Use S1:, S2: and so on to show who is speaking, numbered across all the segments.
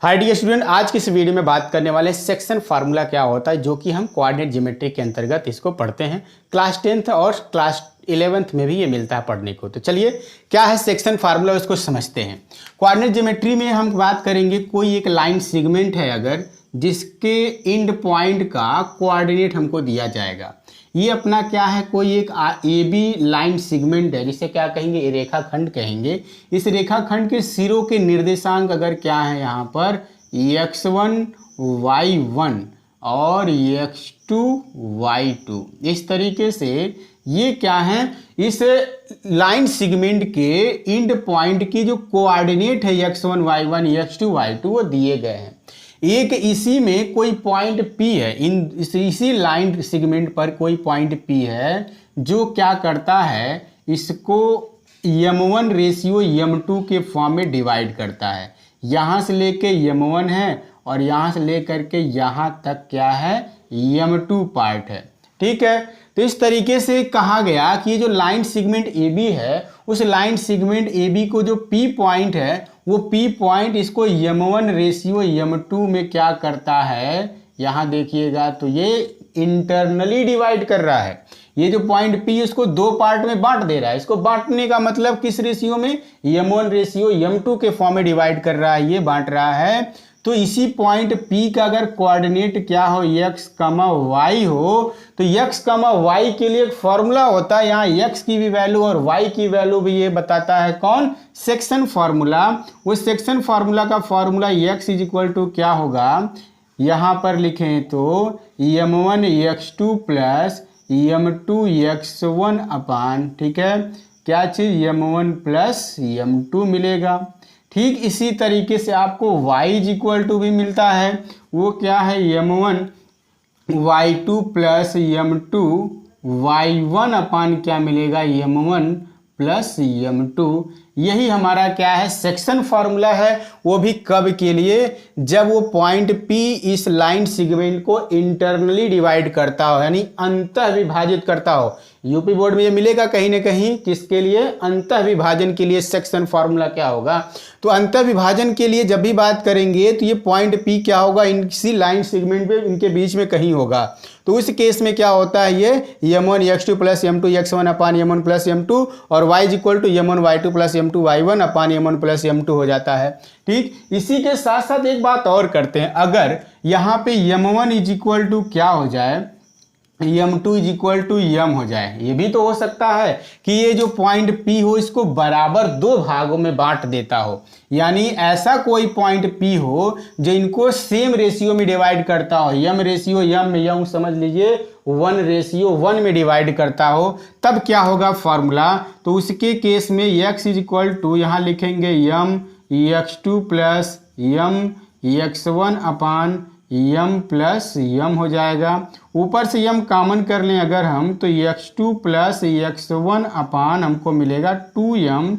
S1: Hi dear student, आज की इस वीडियो में बात करने वाले सेक्शन फार्मूला क्या होता है, जो कि हम कोऑर्डिनेट ज्योमेट्री के अंतर्गत इसको पढ़ते हैं। क्लास 10th और क्लास 11th में भी ये मिलता है पढ़ने को। तो चलिए, क्या है सेक्शन फार्मूला, उसको समझते हैं। कोऑर्डिनेट ज्योमेट्री में हम बात करेंगे, कोई एक लाइन सेगमेंट है अगर, जिसके एंड पॉइंट का कोऑर्डिनेट हमको दिया जाएगा। ये अपना क्या है, कोई एक ए बी लाइन सेगमेंट है, जिसे क्या कहेंगे, रेखाखंड कहेंगे। इस रेखाखंड के सिरों के निर्देशांक अगर क्या है, यहाँ पर x1 y1 और x2 y2, इस तरीके से ये क्या है, इस लाइन सेगमेंट के एंड पॉइंट की जो कोऑर्डिनेट है x1 y1 x2 y2 वो दिए गए हैं। एक इसी में कोई पॉइंट P है, इसी लाइन सेगमेंट पर कोई पॉइंट P है, जो क्या करता है, इसको m1 रेशियो m2 के फॉर्म में डिवाइड करता है। यहाँ से लेके m1 है और यहाँ से लेकर के यहाँ तक क्या है, m2 पार्ट है। ठीक है, तो इस तरीके से कहा गया कि ये जो लाइन सेगमेंट AB है, उस लाइन सेगमेंट AB को जो P पॉइंट है, वो P पॉइंट इसको m1 रेशियो m2 में क्या करता है, यहाँ देखिएगा तो ये इंटरनली डिवाइड कर रहा है। ये जो पॉइंट P इसको दो पार्ट में बांट दे रहा है। इसको बांटने का मतलब किस रेशियो में, m1 रेशियो m2 के फॉर्म में डिवाइड कर रहा है, ये बांट रहा है। तो इसी पॉइंट P का अगर कोऑर्डिनेट क्या हो, x, y हो, तो x, y के लिए एक फॉर्मूला होता है। यहाँ x की भी वैल्यू और y की वैल्यू भी ये बताता है कौन, सेक्शन फार्मूला। वो सेक्शन फार्मूला का formula x is equal to क्या होगा, यहाँ पर लिखें तो m1 x2 plus m2 x1 अपान, ठीक है, क्या चीज, m1 प्लस m2 मिलेगा। ठीक इसी तरीके से आपको y इज इक्वल टू भी मिलता है, वो क्या है, m1 y2 plus m2 y1 अपान क्या मिलेगा, m1 प्लस m2। यही हमारा क्या है, सेक्शन फार्मूला है। वो भी कब के लिए, जब वो पॉइंट P इस लाइन सेगमेंट को इंटरनली डिवाइड करता हो, यानी अंतः विभाजित करता हो। यूपी बोर्ड में ये मिलेगा कहीं ना कहीं, किसके लिए, अंतः विभाजन के लिए सेक्शन फार्मूला क्या होगा। तो अंतः विभाजन के लिए जब भी बात करेंगे तो ये पॉइंट P क्या होगा, इसी लाइन सेगमेंट पे इनके बीच में कहीं होगा। तो उस केस में क्या होता है, ये m1 x2 plus m2 x1 अपान m1 प्लस m2 और y is equal to m1 y2 plus m2 y1 upon m1 plus m2 हो जाता है। ठीक, इसी के साथ साथ एक बात और करते हैं, अगर यहाँ पे m1 इज इक्वल टू क्या हो जाए, m2 is equal to m हो जाए। ये भी तो हो सकता है कि ये जो पॉइंट P हो, इसको बराबर दो भागों में बांट देता हो, यानी ऐसा कोई पॉइंट P हो जो इनको सेम रेशियो में डिवाइड करता हो, m रेशियो m समझ लीजिए 1 रेशियो 1 में डिवाइड करता हो, तब क्या होगा फॉर्मूला। तो उसके केस में x इज इक्वल टू, यहाँ लिखेंगे m x2 plus m x1 अपान m प्लस m हो जाएगा। ऊपर से m कॉमन कर लें अगर हम, तो x2 प्लस x1 अपान हमको मिलेगा 2m।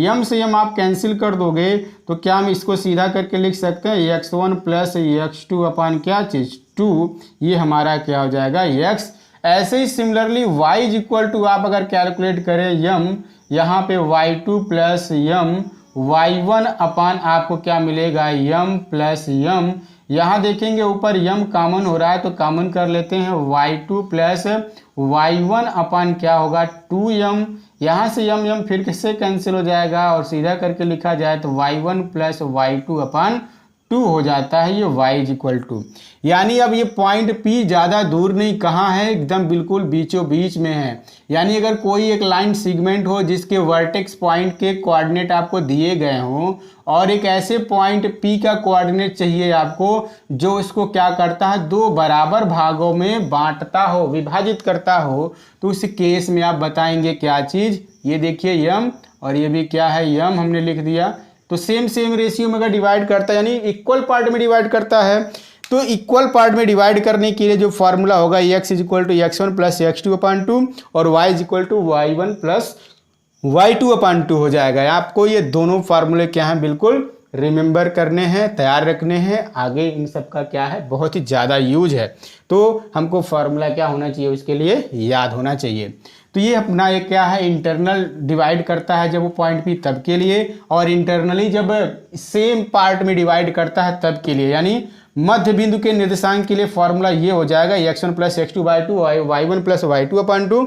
S1: m से m आप कैंसिल कर दोगे तो क्या हम इसको सीधा करके लिख सकते हैं, x1 प्लस x2 अपान क्या चीज़, 2। ये हमारा क्या हो जाएगा, x। ऐसे ही similarly y is equal to, आप अगर कैलकुलेट करें m, यहाँ पे y2 प्लस m y1 अपान आपको क्या मिलेगा, m प्लस m। यहाँ देखेंगे ऊपर m कॉमन हो रहा है, तो कॉमन कर लेते हैं, y2 प्लस y1 अपान क्या होगा, 2m। यहाँ से m फिर से कैंसिल हो जाएगा और सीधा करके लिखा जाए तो y1 प्लस y2 अपान 2 हो जाता है। ये y इज इक्वल टू, यानी अब ये पॉइंट P ज़्यादा दूर नहीं, कहाँ है, एकदम बिल्कुल बीचों बीच में है। यानी अगर कोई एक लाइन सेगमेंट हो जिसके वर्टेक्स पॉइंट के कोऑर्डिनेट आपको दिए गए हों, और एक ऐसे पॉइंट P का कोऑर्डिनेट चाहिए आपको, जो इसको क्या करता है, दो बराबर भागों में बांटता हो, विभाजित करता हो, तो उस केस में आप बताएंगे क्या चीज़। ये देखिए m, और ये भी क्या है, m हमने लिख दिया। तो सेम रेशियो में अगर डिवाइड करता है, यानी इक्वल पार्ट में डिवाइड करता है, तो इक्वल पार्ट में डिवाइड करने के लिए जो फॉर्मूला होगा, x is equal to x1 plus x2 upon 2 और y is equal to y1 plus y2 upon 2 हो जाएगा। आपको ये दोनों फार्मूले क्या हैं, बिल्कुल रिमेंबर करने हैं, तैयार रखने हैं। आगे इन सब का क्या है, बहुत ही ज़्यादा यूज है, तो हमको फार्मूला क्या होना चाहिए, उसके लिए याद होना चाहिए। तो ये अपना एक क्या है, इंटरनल डिवाइड करता है जब वो पॉइंट पी तब के लिए, और इंटरनली जब सेम पार्ट में डिवाइड करता है तब के लिए। यानी मध्य बिंदु के निर्देशांक के लिए फॉर्मूला ये हो जाएगा x1 plus x2 by 2 y1 plus y2 upon 2,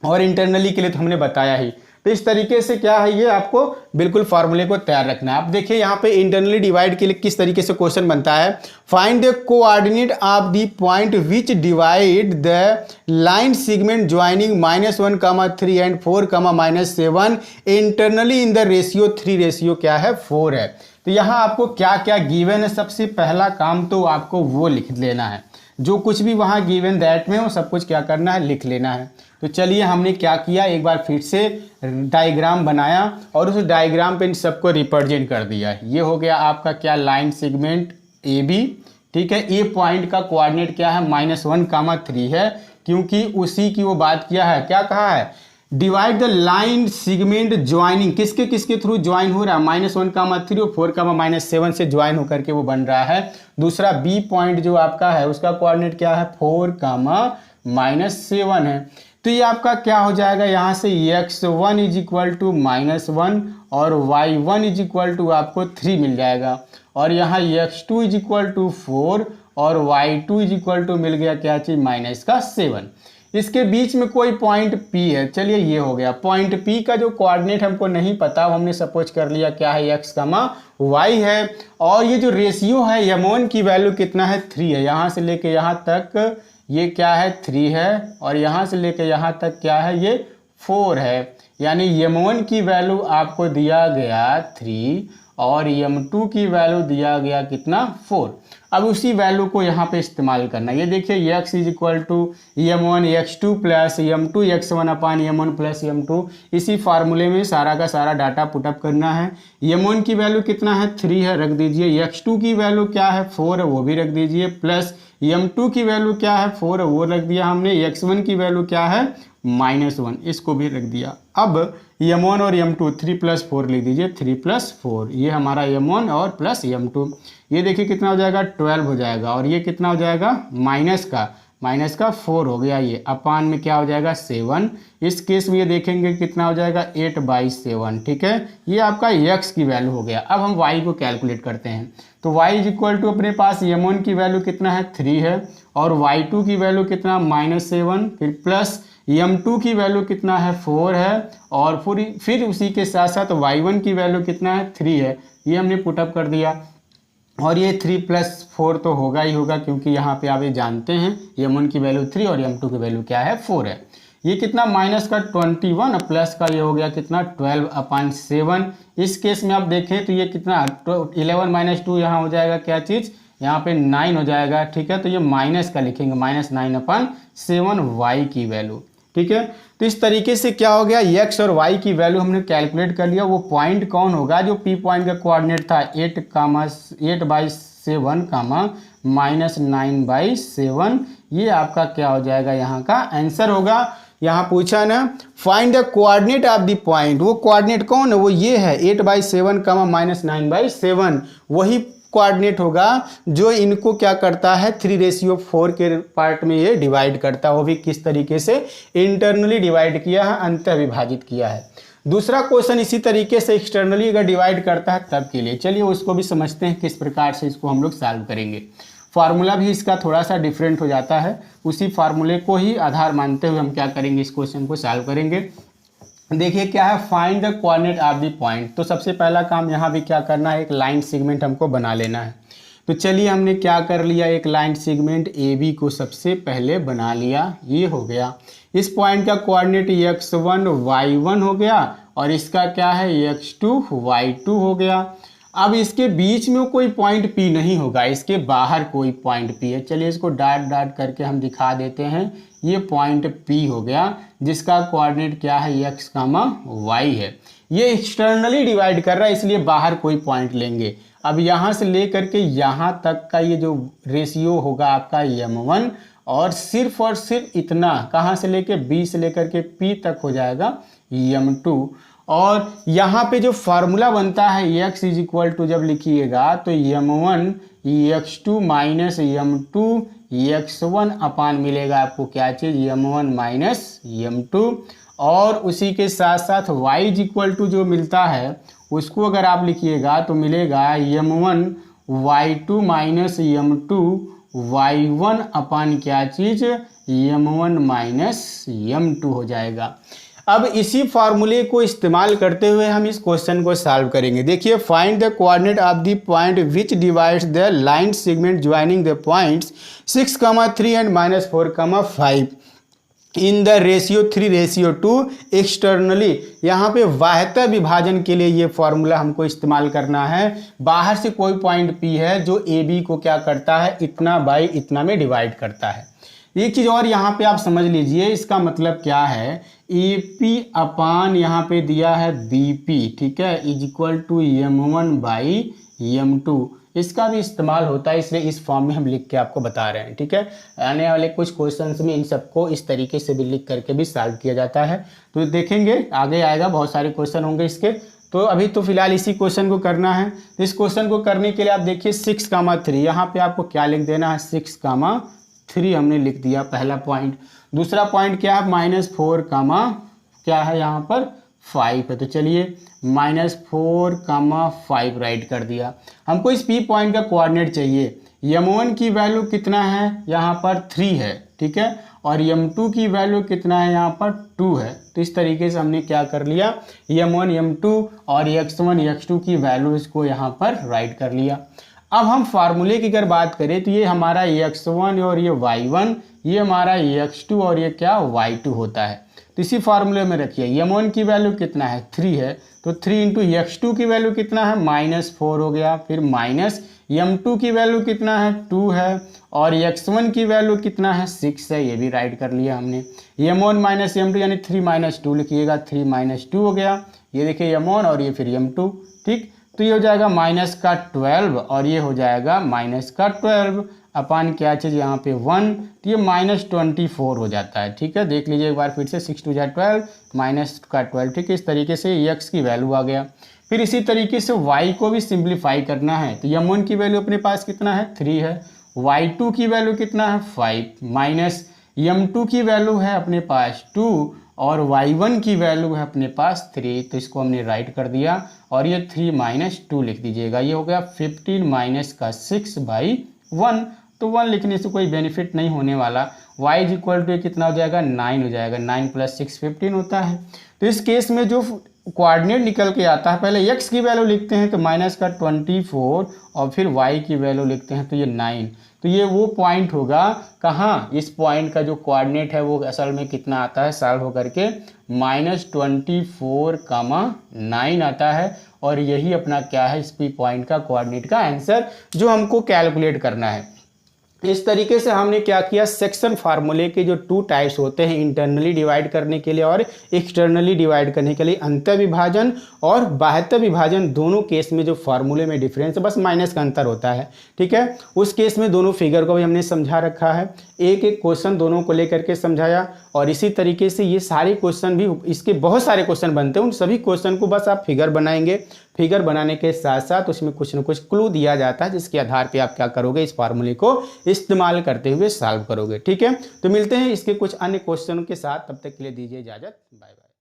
S1: और इंटरनली के लिए तो हमने बताया ही। तो इस तरीके से क्या है, ये आपको बिल्कुल फार्मूले को तैयार रखना है। अब देखिए यहाँ पे इंटरनली डिवाइड के लिए किस तरीके से क्वेश्चन बनता है। Find the coordinate of the point which divide the line segment joining -1, 3 and 4, -7 internally in the ratio 3 ratio क्या है 4 है। तो यहाँ आपको क्या क्या गिवन है, सबसे पहला काम तो आपको वो लिख लेना है, जो कुछ भी वहाँ गिवन दैट में वो सब कुछ क्या करना है, लिख लेना है। तो चलिए हमने क्या किया, एक बार फिर से डायग्राम बनाया और उस डायग्राम पे इन सबको रिप्रेजेंट कर दिया। ये हो गया आपका क्या, लाइन सेगमेंट ए बी, ठीक है। ए पॉइंट का कोऑर्डिनेट क्या है, -1, 3 है, क्योंकि उसी की वो बात किया है। क्या कहा है, divide the line segment joining, किसके किसके थ्रू ज्वाइन हो रहा है, -1, 3 और 4, -7 से ज्वाइन होकर के वो बन रहा है। दूसरा बी पॉइंट जो आपका है उसका कोऑर्डिनेट क्या है, 4, -7 है। तो ये आपका क्या हो जाएगा, यहाँ से x1 = -1 और y1 = आपको 3 मिल जाएगा, और यहाँ x2 = 4 और y2 = मिल गया क्या चीज, -7। इसके बीच में कोई पॉइंट P है। चलिए ये हो गया पॉइंट P का जो कोऑर्डिनेट हमको नहीं पता, हमने सपोज कर लिया क्या है, x, y है, और ये जो रेशियो है m1 की वैल्यू कितना है, 3 है। यहाँ से लेके यहाँ तक ये क्या है, 3 है, और यहाँ से लेके यहाँ तक क्या है, ये 4 है। यानी m1 की वैल्यू आपको दिया गया 3 और m2 की वैल्यू दिया गया कितना, 4। अब उसी वैल्यू को यहाँ पे इस्तेमाल करना। ये देखिए x = m1 x2 plus m2 x1 अपान m1 प्लस m2, इसी फार्मूले में सारा का सारा डाटा पुटअप करना है। m1 की वैल्यू कितना है, 3 है, रख दीजिए। x2 की वैल्यू क्या है, 4 है, वो भी रख दीजिए। प्लस m2 की वैल्यू क्या है, 4 है, वो रख दिया हमने। x1 की वैल्यू क्या है, -1, इसको भी रख दिया। अब m1 और m2 3 + 4 लिख दीजिए, 3 + 4, ये हमारा m1 और प्लस m2। ये देखिए कितना हो जाएगा, 12 हो जाएगा, और ये कितना हो जाएगा, माइनस का 4 हो गया, ये अपान में क्या हो जाएगा, 7। इस केस में ये देखेंगे कितना हो जाएगा, 8/7, ठीक है। ये आपका x की वैल्यू हो गया। अब हम y को कैलकुलेट करते हैं। तो y = अपने पास m1 की वैल्यू कितना है, 3 है, और y2 की वैल्यू कितना, -7, फिर प्लस m2 की वैल्यू कितना है, 4 है, और फिर उसी के साथ साथ y1 की वैल्यू कितना है, 3 है। ये हमने पुटअप कर दिया, और ये 3 + 4 तो होगा ही होगा, क्योंकि यहाँ पे आप ये जानते हैं m1 की वैल्यू 3 और m2 की वैल्यू क्या है, 4 है। ये कितना, -21 प्लस का ये हो गया कितना, 12/7। इस केस में आप देखें तो ये कितना, 11 - 2 यहाँ हो जाएगा क्या चीज़, यहाँ पे 9 हो जाएगा, ठीक है। तो ये माइनस का लिखेंगे, -9/7 y की वैल्यू, ठीक है। तो इस तरीके से क्या हो गया, x और y की वैल्यू हमने कैलकुलेट कर लिया। वो पॉइंट कौन होगा, जो P पॉइंट का कोऑर्डिनेट था 8/7, -9/7, ये आपका क्या हो जाएगा, यहाँ का आंसर होगा। यहाँ पूछा ना, find the coordinate of the point, वो कोऑर्डिनेट कौन है, वो ये है 8/7, -9/7, वही कोऑर्डिनेट होगा जो इनको क्या करता है, 3:4 के पार्ट में ये डिवाइड करता है। वो भी किस तरीके से, इंटरनली डिवाइड किया है, अंतः विभाजित किया है। दूसरा क्वेश्चन इसी तरीके से एक्सटर्नली अगर डिवाइड करता है तब के लिए, चलिए उसको भी समझते हैं किस प्रकार से इसको हम लोग सॉल्व करेंगे। फार्मूला भी इसका थोड़ा सा डिफरेंट हो जाता है, उसी फार्मूले को ही आधार मानते हुए हम क्या करेंगे, इस क्वेश्चन को सॉल्व करेंगे। देखिए क्या है, find the coordinate of the point. तो सबसे पहला काम यहाँ भी क्या करना है, एक लाइन सेगमेंट हमको बना लेना है। तो चलिए हमने क्या कर लिया, एक लाइन सेगमेंट ए बी को सबसे पहले बना लिया, ये हो गया। इस पॉइंट का कोऑर्डिनेट x1 y1 हो गया, और इसका क्या है, x2 y2 हो गया। अब इसके बीच में कोई पॉइंट P नहीं होगा, इसके बाहर कोई पॉइंट P है। चलिए इसको डॉट करके हम दिखा देते हैं। ये पॉइंट P हो गया, जिसका कोऑर्डिनेट क्या है, x, y है। ये एक्सटर्नली डिवाइड कर रहा है, इसलिए बाहर कोई पॉइंट लेंगे। अब यहाँ से ले करके यहाँ तक का ये जो रेशियो होगा आपका m1, और सिर्फ इतना, कहाँ से लेके B से लेकर के P तक हो जाएगा m2। और यहाँ पे जो फार्मूला बनता है x = जब लिखिएगा तो m1 x2 - m2 x1 अपान मिलेगा आपको क्या चीज़, m1 माइनस m2, और उसी के साथ साथ y इज इक्वल टू जो मिलता है उसको अगर आप लिखिएगा तो मिलेगा m1 y2 minus m2 y1 अपान क्या चीज़, m1 माइनस m2 हो जाएगा। अब इसी फार्मूले को इस्तेमाल करते हुए हम इस क्वेश्चन को सॉल्व करेंगे। देखिए, find the coordinate of the point which divides the line segment joining the points 6,3 and -4,5 in the ratio 3:2 externally. यहाँ पे बाह्यतः विभाजन के लिए ये फॉर्मूला हमको इस्तेमाल करना है। बाहर से कोई पॉइंट P है जो AB को क्या करता है, इतना बाई इतना में डिवाइड करता है। एक चीज़ और यहाँ पे आप समझ लीजिए, इसका मतलब क्या है, AP अपान यहाँ पे दिया है BP, ठीक है, is equal to m1 by m2। इसका भी इस्तेमाल होता है, इसलिए इस फॉर्म में हम लिख के आपको बता रहे हैं, ठीक है। आने वाले कुछ क्वेश्चंस में इन सबको इस तरीके से भी लिख करके भी सॉल्व किया जाता है, तो देखेंगे आगे आएगा, बहुत सारे क्वेश्चन होंगे इसके। तो अभी तो फिलहाल इसी क्वेश्चन को करना है। तो इस क्वेश्चन को करने के लिए आप देखिए 6,3, यहाँ पे आपको क्या लिख देना है, 6,3 हमने लिख दिया, पहला पॉइंट। दूसरा पॉइंट क्या है, -4, क्या है यहाँ पर 5 है, तो चलिए -4, 5 राइट कर दिया। हमको इस P पॉइंट का कोऑर्डिनेट चाहिए। m1 की वैल्यू कितना है, यहाँ पर 3 है, ठीक है, और m2 की वैल्यू कितना है, यहाँ पर 2 है। तो इस तरीके से हमने क्या कर लिया, m1 m2 और x1 x2 की वैल्यू इसको यहाँ पर राइट कर लिया। अब हम फार्मूले की अगर बात करें तो ये हमारा x1 और ये y1, ये हमारा x2 और ये क्या y2 होता है। तो इसी फार्मूले में रखिए, m1 की वैल्यू कितना है, 3 है, तो 3 इंटू x2 की वैल्यू कितना है, -4 हो गया, फिर माइनस m2 की वैल्यू कितना है, 2 है, और x1 की वैल्यू कितना है, 6 है, ये भी राइट कर लिया हमने। m1 माइनस m2 यानी 3 - 2 लिखिएगा, 3 - 2 हो गया, ये देखिए m1 और ये फिर m2, ठीक। तो ये हो जाएगा -12 और ये हो जाएगा -12 अपान क्या चीज़ यहाँ पे 1, तो ये -24 हो जाता है, ठीक है। देख लीजिए एक बार फिर से, 6 × 2 = 12 -12, ठीक है। इस तरीके से x की वैल्यू आ गया। फिर इसी तरीके से y को भी सिंप्लीफाई करना है, तो m1 की वैल्यू अपने पास कितना है, 3 है, y2 की वैल्यू कितना है, 5, माइनस m2 की वैल्यू है अपने पास 2 और y1 की वैल्यू है अपने पास 3, तो इसको हमने राइट कर दिया, और ये 3 - 2 लिख दीजिएगा, ये हो गया 15 - 6/1। तो 1 लिखने से कोई बेनिफिट नहीं होने वाला। y इज इक्वल टू कितना हो जाएगा, 9 हो जाएगा, 9 + 6 15 होता है। तो इस केस में जो कोऑर्डिनेट निकल के आता है, पहले x की वैल्यू लिखते हैं तो -24 और फिर y की वैल्यू लिखते हैं तो ये 9। तो ये वो पॉइंट होगा, कहाँ, इस पॉइंट का जो कोऑर्डिनेट है वो असल में कितना आता है, सॉल्व होकर के -24, 9 आता है, और यही अपना क्या है, इस P पॉइंट का कोऑर्डिनेट का आंसर जो हमको कैलकुलेट करना है। इस तरीके से हमने क्या किया, सेक्शन फार्मूले के जो 2 टाइप्स होते हैं, इंटरनली डिवाइड करने के लिए और एक्सटर्नली डिवाइड करने के लिए, अंतर विभाजन और बाह्यतः विभाजन, दोनों केस में जो फार्मूले में डिफरेंस है, बस माइनस का अंतर होता है, ठीक है। उस केस में दोनों फिगर को भी हमने समझा रखा है, एक एक क्वेश्चन दोनों को लेकर के समझाया, और इसी तरीके से ये सारे क्वेश्चन भी, इसके बहुत सारे क्वेश्चन बनते हैं, उन सभी क्वेश्चन को बस आप फिगर बनाएंगे। फिगर बनाने के साथ साथ उसमें कुछ न कुछ क्लू दिया जाता है, जिसके आधार पे आप क्या करोगे, इस फार्मूले को इस्तेमाल करते हुए सॉल्व करोगे, ठीक है। तो मिलते हैं इसके कुछ अन्य क्वेश्चनों के साथ, तब तक के लिए दीजिए इजाजत, बाय बाय।